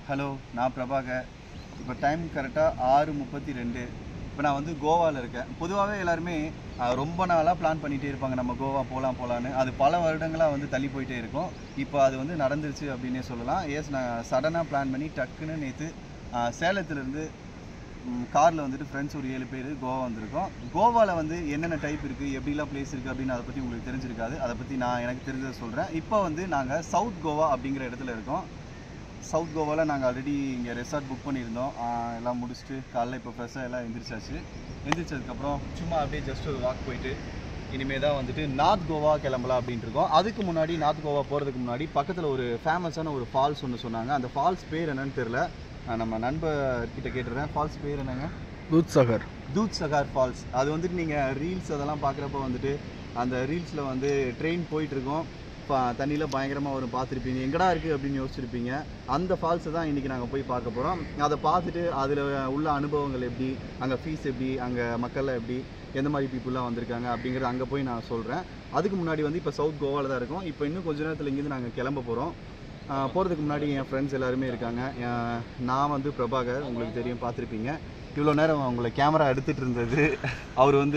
Hello, நான் பிரபாகர். இப்போ time கரெக்டாக 6:32. இப்போ நான் வந்து கோவாவில் இருக்கேன். பொதுவாகவே எல்லாருமே ரொம்ப நாளாக பிளான் பண்ணிகிட்டே இருப்பாங்க, நம்ம கோவா போகலான்னு. அது பல வருடங்களாக வந்து தள்ளி போயிட்டே இருக்கும். இப்போ அது வந்து நடந்துருச்சு அப்படின்னே சொல்லலாம். நான் சடனாக பிளான் பண்ணி டக்குன்னு நேற்று சேலத்துலேருந்து காரில் வந்துட்டு ஃப்ரெண்ட்ஸ் ஒரு 7 பேர் கோவா வந்திருக்கோம். கோவாவில் வந்து என்னென்ன டைப் இருக்குது, எப்படிலாம் பிளேஸ் இருக்குது அப்படின்னு அதை பற்றி உங்களுக்கு தெரிஞ்சிருக்காது. அதை பற்றி நான் எனக்கு தெரிஞ்சதை சொல்கிறேன். இப்போ வந்து நாங்கள் சவுத் கோவா அப்படிங்கிற இடத்துல இருக்கோம். சவுத் கோவாவில் நாங்கள் ஆல்ரெடி இங்கே ரெசார்ட் புக் பண்ணியிருந்தோம். எல்லாம் முடிச்சுட்டு காலைல இப்போ ஃப்ரெஷ்ஷாக எல்லாம் எந்திரிச்சதுக்கப்புறம் சும்மா அப்படியே ஜஸ்ட் ஒரு வாக் போயிட்டு இனிமேல் தான் வந்துட்டு நார்த் கோவா கிளம்பலாம் அப்படின்ட்டு இருக்கோம். அதுக்கு முன்னாடி நார்த் கோவா போகிறதுக்கு முன்னாடி பக்கத்தில் ஒரு ஃபேமஸான ஒரு ஃபால்ஸ் ஒன்று சொன்னாங்க. அந்த ஃபால்ஸ் பேர் என்னன்னு தெரில, நம்ம நண்பர்கிட்ட கேட்டுடுறேன். ஃபால்ஸ் பேர் என்னங்க? தூத்சகர் ஃபால்ஸ். அது வந்துட்டு நீங்கள் ரீல்ஸ் அதெல்லாம் பார்க்குறப்ப வந்துட்டு அந்த ரீல்ஸில் வந்து ட்ரெயின் போயிட்டுருக்கோம், தண்ணியில் பயங்கரமாக வரும், பார்த்துருப்பீங்க. எங்கடா இருக்குது அப்படின்னு யோசிச்சிருப்பீங்க. அந்த ஃபால்ஸை தான் இன்றைக்கி நாங்கள் போய் பார்க்க போகிறோம். அதை பார்த்துட்டு அதில் உள்ள அனுபவங்கள் எப்படி, அங்கே ஃபீஸ் எப்படி, அங்கே மக்கள்லாம் எப்படி, எந்த மாதிரி பீப்புளெலாம் வந்திருக்காங்க அப்படிங்கிறது அங்கே போய் நான் சொல்கிறேன். அதுக்கு முன்னாடி வந்து இப்போ சவுத் கோவாவில் தான் இருக்கோம். இப்போ இன்னும் கொஞ்ச நேரத்தில் இங்கேருந்து நாங்கள் கிளம்ப போகிறோம். போகிறதுக்கு முன்னாடி என் ஃப்ரெண்ட்ஸ் எல்லாருமே இருக்காங்க. நான் வந்து பிரபாகர், உங்களுக்கு தெரியும், பார்த்துருப்பீங்க. இவ்வளோ நேரம் உங்களை கேமரா எடுத்துகிட்டு இருந்தது அவர் வந்து